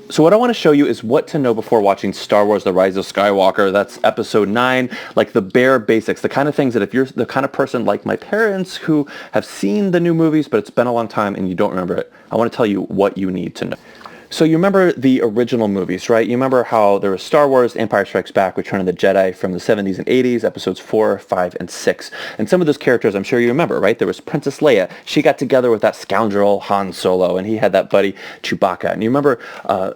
So what I want to show you is what to know before watching Star Wars: The Rise of Skywalker. That's episode 9, like the bare basics, the kind of things that if you're the kind of person like my parents who have seen the new movies, but it's been a long time and you don't remember it, I want to tell you what you need to know. So you remember the original movies, right? You remember how there was Star Wars, Empire Strikes Back, Return of the Jedi from the 70s and 80s, episodes 4, 5, and 6. And some of those characters I'm sure you remember, right? There was Princess Leia. She got together with that scoundrel Han Solo, and he had that buddy Chewbacca. And you remember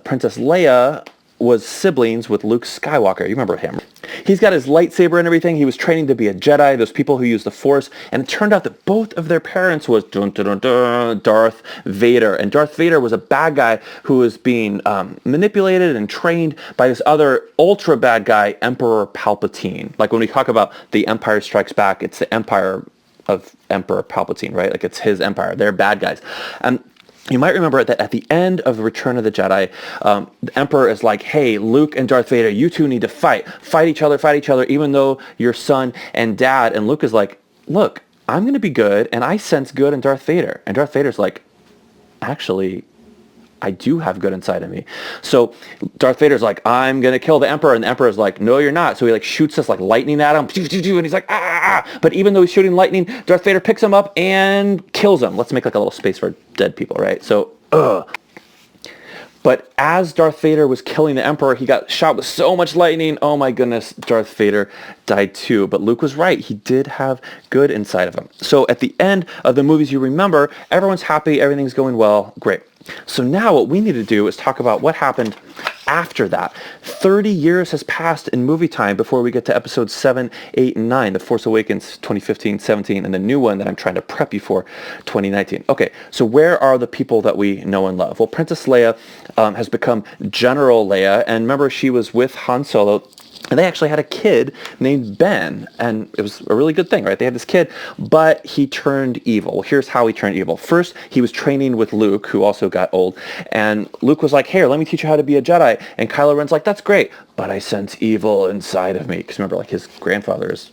Princess Leia was siblings with Luke Skywalker. You remember him. He's got his lightsaber and everything. He was training to be a Jedi, those people who use the Force. And it turned out that both of their parents was Darth Vader. And Darth Vader was a bad guy who was being manipulated and trained by this other ultra bad guy, Emperor Palpatine. Like when we talk about the Empire Strikes Back, it's the empire of Emperor Palpatine, right? Like it's his empire. They're bad guys. And you might remember that at the end of Return of the Jedi, the Emperor is like, hey, Luke and Darth Vader, you two need to fight each other, even though you're son and dad. And Luke is like, look, I'm going to be good, and I sense good in Darth Vader. And Darth Vader's like, actually, I do have good inside of me. So Darth Vader's like, I'm going to kill the Emperor. And the Emperor's like, no, you're not. So he like shoots this like lightning at him. And he's like, ah. But even though he's shooting lightning, Darth Vader picks him up and kills him. Let's make like a little space for dead people, right? So, But as Darth Vader was killing the Emperor, he got shot with so much lightning. Oh my goodness, Darth Vader died too. But Luke was right. He did have good inside of him. So at the end of the movies you remember, everyone's happy, everything's going well, great. So now what we need to do is talk about what happened after that. 30 years has passed in movie time before we get to episodes 7, 8, and 9, The Force Awakens 2015, 17, and the new one that I'm trying to prep you for, 2019. Okay, so where are the people that we know and love? Well, Princess Leia has become General Leia, and remember she was with Han Solo, and they actually had a kid named Ben, and it was a really good thing, right? They had this kid, but he turned evil. Well, here's how he turned evil. First, he was training with Luke, who also got old, and Luke was like, here, let me teach you how to be a Jedi. And Kylo Ren's like, that's great, but I sense evil inside of me. Because remember, like, his grandfather is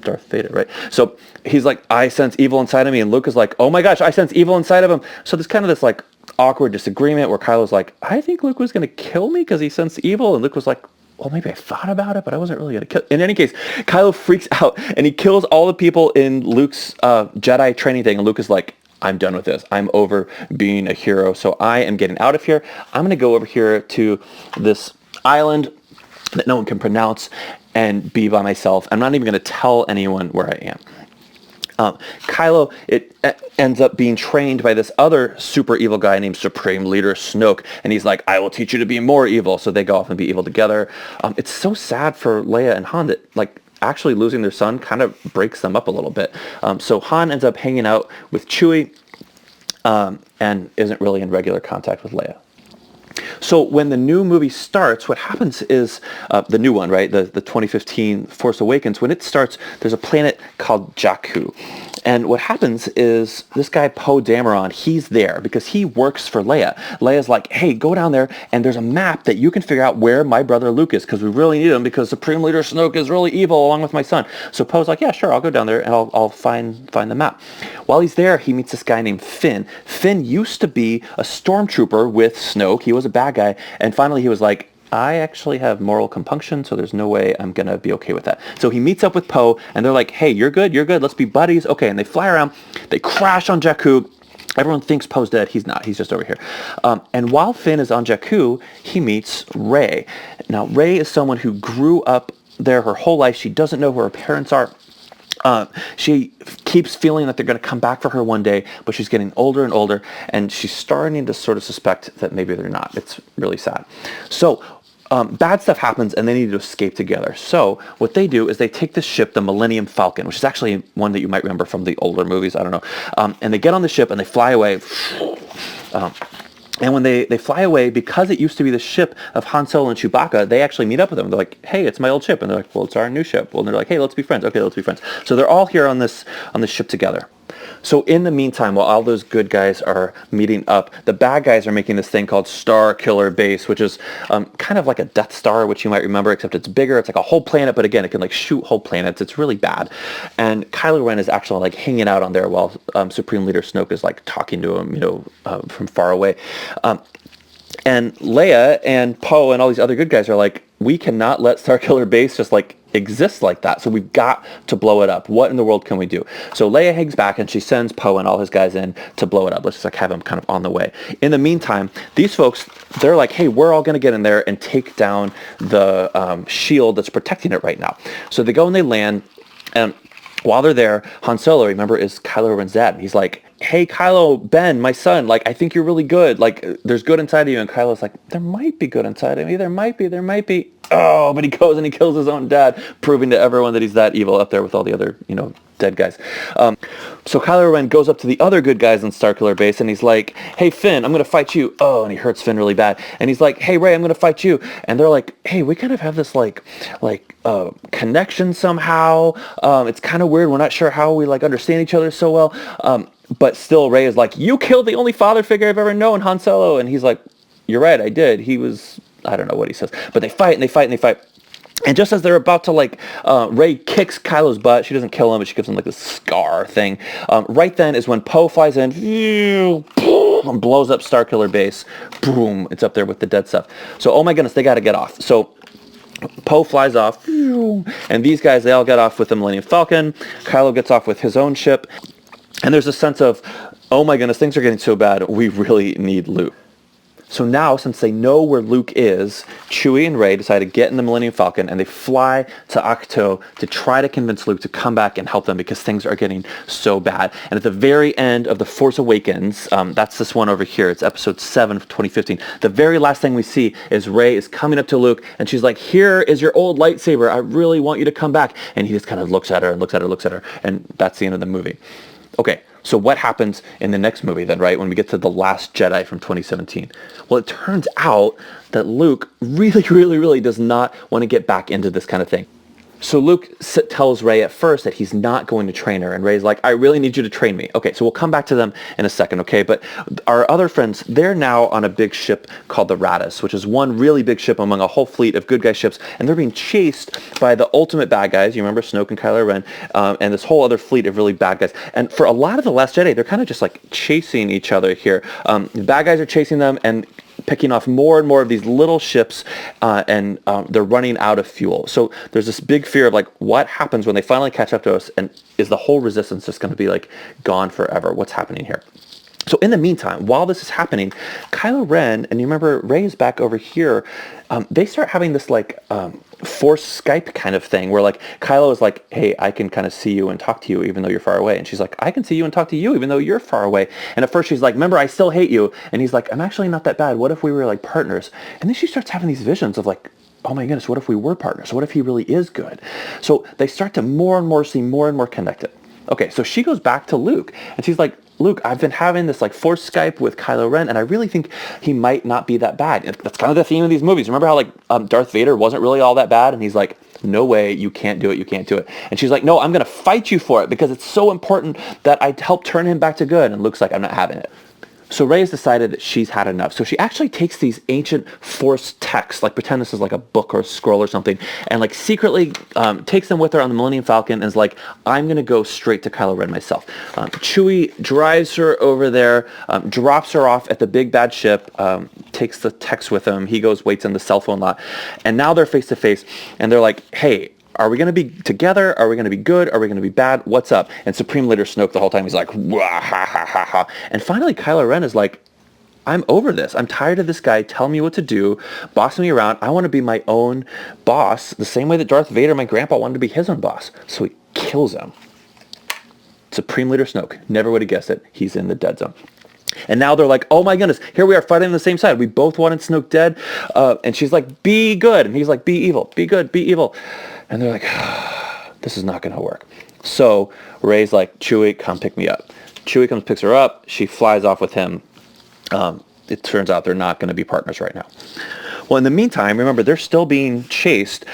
Darth Vader, right? So he's like, I sense evil inside of me, and Luke is like, oh my gosh, I sense evil inside of him. So there's kind of this, like, awkward disagreement where Kylo's like, I think Luke was going to kill me because he sensed evil, and Luke was like, well, maybe I thought about it, but I wasn't really going to kill. In any case, Kylo freaks out, and he kills all the people in Luke's Jedi training thing, and Luke is like, I'm done with this. I'm over being a hero, so I am getting out of here. I'm going to go over here to this island that no one can pronounce and be by myself. I'm not even going to tell anyone where I am. Kylo ends up being trained by this other super evil guy named Supreme Leader Snoke, and he's like, I will teach you to be more evil. So they go off and be evil together. It's so sad for Leia and Han that, like, actually losing their son kind of breaks them up a little bit. So Han ends up hanging out with Chewie and isn't really in regular contact with Leia. So when the new movie starts, what happens is, the new one, right, the 2015 Force Awakens, when it starts, there's a planet called Jakku. And what happens is this guy Poe Dameron, he's there because he works for Leia. Leia's like, hey, go down there, and there's a map that you can figure out where my brother Luke is, because we really need him, because Supreme Leader Snoke is really evil along with my son. So Poe's like, yeah, sure, I'll go down there, and I'll find the map. While he's there, he meets this guy named Finn. Finn used to be a stormtrooper with Snoke. He was a bad guy, and finally he was like, I actually have moral compunction, so there's no way I'm going to be okay with that. So he meets up with Poe, and they're like, hey, you're good, let's be buddies. Okay, and they fly around, they crash on Jakku. Everyone thinks Poe's dead. He's not. He's just over here. And while Finn is on Jakku, he meets Rey. Now, Rey is someone who grew up there her whole life. She doesn't know who her parents are. She keeps feeling that they're going to come back for her one day, but she's getting older and older, and she's starting to sort of suspect that maybe they're not. It's really sad. So bad stuff happens, and they need to escape together. So what they do is they take this ship, the Millennium Falcon, which is actually one that you might remember from the older movies. I don't know. And they get on the ship, and they fly away. And when they fly away, because it used to be the ship of Han Solo and Chewbacca, they actually meet up with them. They're like, hey, it's my old ship. And they're like, well, it's our new ship. Well, and they're like, hey, let's be friends. Okay, let's be friends. So they're all here on this ship together. So in the meantime, while all those good guys are meeting up, the bad guys are making this thing called Star Killer Base, which is kind of like a Death Star, which you might remember, except it's bigger. It's like a whole planet, but again, it can like shoot whole planets. It's really bad. And Kylo Ren is actually like hanging out on there while Supreme Leader Snoke is like talking to him, from far away. And Leia and Poe and all these other good guys are like, we cannot let Starkiller Base just like exist like that. So we've got to blow it up. What in the world can we do? So Leia hangs back and she sends Poe and all his guys in to blow it up. Let's just like have them kind of on the way. In the meantime, these folks, they're like, hey, we're all going to get in there and take down the shield that's protecting it right now. So they go and they land, and while they're there, Han Solo, remember, is Kylo Ren's dad. He's like, hey, Kylo, Ben, my son, like, I think you're really good. Like, there's good inside of you. And Kylo's like, there might be good inside of me. There might be. Oh, but he goes and he kills his own dad, proving to everyone that he's that evil up there with all the other, dead guys. So Kylo Ren goes up to the other good guys in Starkiller Base, and he's like, hey, Finn, I'm going to fight you. Oh, and he hurts Finn really bad. And he's like, hey, Rey, I'm going to fight you. And they're like, hey, we kind of have this, connection somehow. It's kind of weird. We're not sure how we, understand each other so well. But still, Rey is like, you killed the only father figure I've ever known, Han Solo. And he's like, you're right, I did. He was, I don't know what he says. But they fight, and they fight, and they fight. And just as they're about to, Rey kicks Kylo's butt, she doesn't kill him, but she gives him, this scar thing. Right then is when Poe flies in, and blows up Starkiller Base. Boom, it's up there with the dead stuff. So, oh my goodness, they got to get off. So Poe flies off, and these guys, they all get off with the Millennium Falcon. Kylo gets off with his own ship. And there's a sense of, oh my goodness, things are getting so bad, we really need Luke. So now, since they know where Luke is, Chewie and Rey decide to get in the Millennium Falcon, and they fly to Ahch-To to try to convince Luke to come back and help them because things are getting so bad. And at the very end of The Force Awakens, that's this one over here, it's episode 7 of 2015, the very last thing we see is Rey is coming up to Luke, and she's like, here is your old lightsaber, I really want you to come back. And he just kind of looks at her, and that's the end of the movie. Okay, so what happens in the next movie then, right, when we get to The Last Jedi from 2017? Well, it turns out that Luke really does not want to get back into this kind of thing. So Luke tells Rey at first that he's not going to train her, and Rey's like, I really need you to train me. Okay, so we'll come back to them in a second, okay? But our other friends, they're now on a big ship called the Raddus, which is one really big ship among a whole fleet of good guy ships, and they're being chased by the ultimate bad guys. You remember Snoke and Kylo Ren, and this whole other fleet of really bad guys. And for a lot of The Last Jedi, they're kind of just chasing each other here. The bad guys are chasing them and picking off more and more of these little ships, and they're running out of fuel. So there's this big fear of what happens when they finally catch up to us, and is the whole resistance just going to be gone forever? What's happening here? So in the meantime, while this is happening, Kylo Ren, and you remember Rey is back over here, they start having this Force Skype kind of thing where Kylo is like, hey, I can kind of see you and talk to you even though you're far away. And she's like, I can see you and talk to you even though you're far away. And at first she's like, remember, I still hate you. And he's like, I'm actually not that bad. What if we were partners? And then she starts having these visions of oh my goodness, what if we were partners? What if he really is good? So they start to more and more seem more and more connected. Okay, so she goes back to Luke and she's like, Luke, I've been having this Force Skype with Kylo Ren, and I really think he might not be that bad. That's kind of the theme of these movies. Remember how Darth Vader wasn't really all that bad, and he's like, no way, you can't do it. And she's like, no, I'm going to fight you for it because it's so important that I help turn him back to good. And Luke's like, I'm not having it. So Rey has decided that she's had enough. So she actually takes these ancient Force texts, pretend this is a book or a scroll or something, and secretly takes them with her on the Millennium Falcon and is like, I'm going to go straight to Kylo Ren myself. Chewie drives her over there, drops her off at the big bad ship, takes the text with him. He goes, waits in the cell phone lot. And now they're face to face, and they're like, hey, are we going to be together? Are we going to be good? Are we going to be bad? What's up? And Supreme Leader Snoke the whole time, he's like, wah, ha, ha, ha, ha. And finally, Kylo Ren is like, I'm over this. I'm tired of this guy telling me what to do, bossing me around. I want to be my own boss, the same way that Darth Vader, my grandpa, wanted to be his own boss. So he kills him. Supreme Leader Snoke. Never would have guessed it. He's in the dead zone. And now they're like, oh my goodness, here we are fighting on the same side. We both wanted Snoke dead. And she's like, be good. And he's like, be evil. Be good. Be evil. And they're like, this is not going to work. So Rey's like, Chewie, come pick me up. Chewie comes, picks her up. She flies off with him. It turns out they're not going to be partners right now. Well, in the meantime, remember, they're still being chased.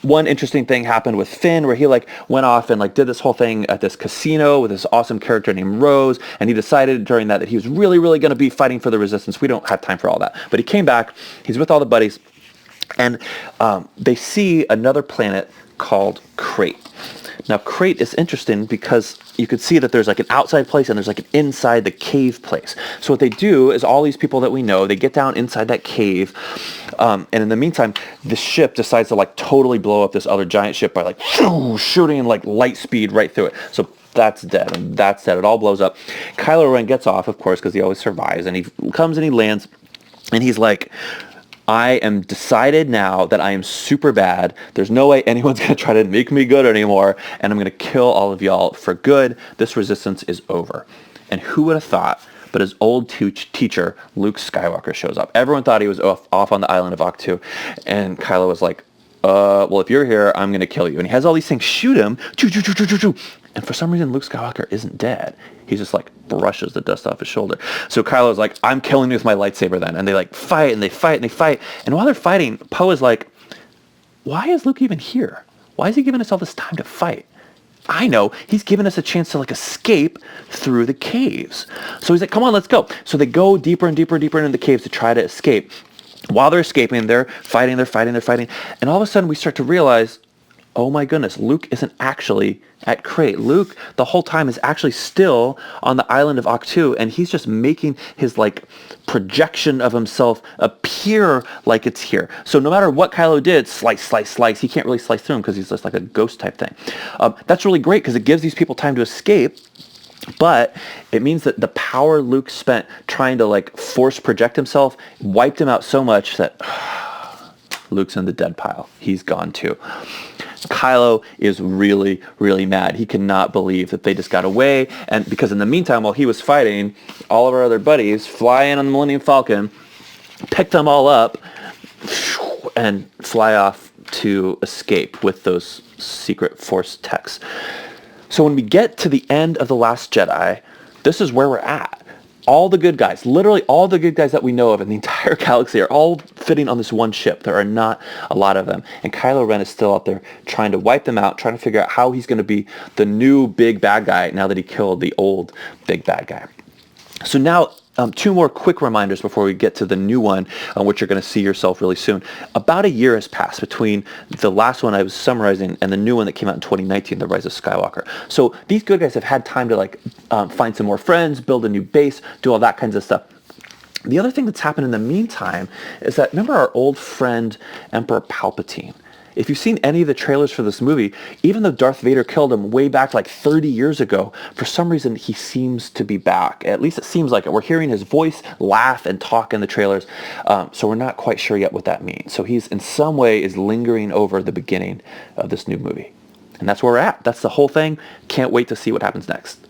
One interesting thing happened with Finn where he went off and did this whole thing at this casino with this awesome character named Rose, and he decided during that he was really going to be fighting for the Resistance. We don't have time for all that. But he came back. He's with all the buddies. And they see another planet called Crate. Now, Crate is interesting because you could see that there's like an outside place and there's like an inside the cave place. So what they do is all these people that we know, they get down inside that cave, and in the meantime, the ship decides to like totally blow up this other giant ship by like shooting like light speed right through it. So that's dead, and that's dead. It all blows up. Kylo Ren gets off, of course, because he always survives, and he comes and he lands, and he's like, I am decided now that I am super bad. There's no way anyone's going to try to make me good anymore, and I'm going to kill all of y'all for good. This resistance is over. And who would have thought, but his old teacher, Luke Skywalker, shows up. Everyone thought he was off on the island of Ahch-To, and Kylo was like, well, if you're here, I'm going to kill you. And he has all these things shoot him, and for some reason, Luke Skywalker isn't dead. He just like brushes the dust off his shoulder. So Kylo's like, I'm killing you with my lightsaber then. And they like fight and they fight and they fight. And while they're fighting, Poe is like, why is Luke even here? Why is he giving us all this time to fight? I know, he's giving us a chance to like escape through the caves. So he's like, come on, let's go. So they go deeper and deeper and deeper into the caves to try to escape. While they're escaping, they're fighting. And all of a sudden we start to realize, oh my goodness, Luke isn't actually at Crate. Luke, the whole time, is actually still on the island of Ahch-To, and he's just making his, like, projection of himself appear like it's here. So no matter what Kylo did, slice, he can't really slice through him because he's just like a ghost type thing. That's really great because it gives these people time to escape, but it means that the power Luke spent trying to, like, force project himself wiped him out so much that Luke's in the dead pile. He's gone too. Kylo is really, really mad. He cannot believe that they just got away. And because in the meantime, while he was fighting, all of our other buddies fly in on the Millennium Falcon, pick them all up, and fly off to escape with those secret Force techs. So when we get to the end of The Last Jedi, this is where we're at. All the good guys, literally all the good guys that we know of in the entire galaxy are all fitting on this one ship. There are not a lot of them. And Kylo Ren is still out there trying to wipe them out, trying to figure out how he's going to be the new big bad guy now that he killed the old big bad guy. So now, two more quick reminders before we get to the new one, which you're going to see yourself really soon. About a year has passed between the last one I was summarizing and the new one that came out in 2019, The Rise of Skywalker. So these good guys have had time to like find some more friends, build a new base, do all that kinds of stuff. The other thing that's happened in the meantime is that, remember our old friend Emperor Palpatine? If you've seen any of the trailers for this movie, even though Darth Vader killed him way back like 30 years ago, for some reason he seems to be back. At least it seems like it. We're hearing his voice laugh and talk in the trailers, so we're not quite sure yet what that means. So he's in some way is lingering over the beginning of this new movie. And that's where we're at. That's the whole thing. Can't wait to see what happens next.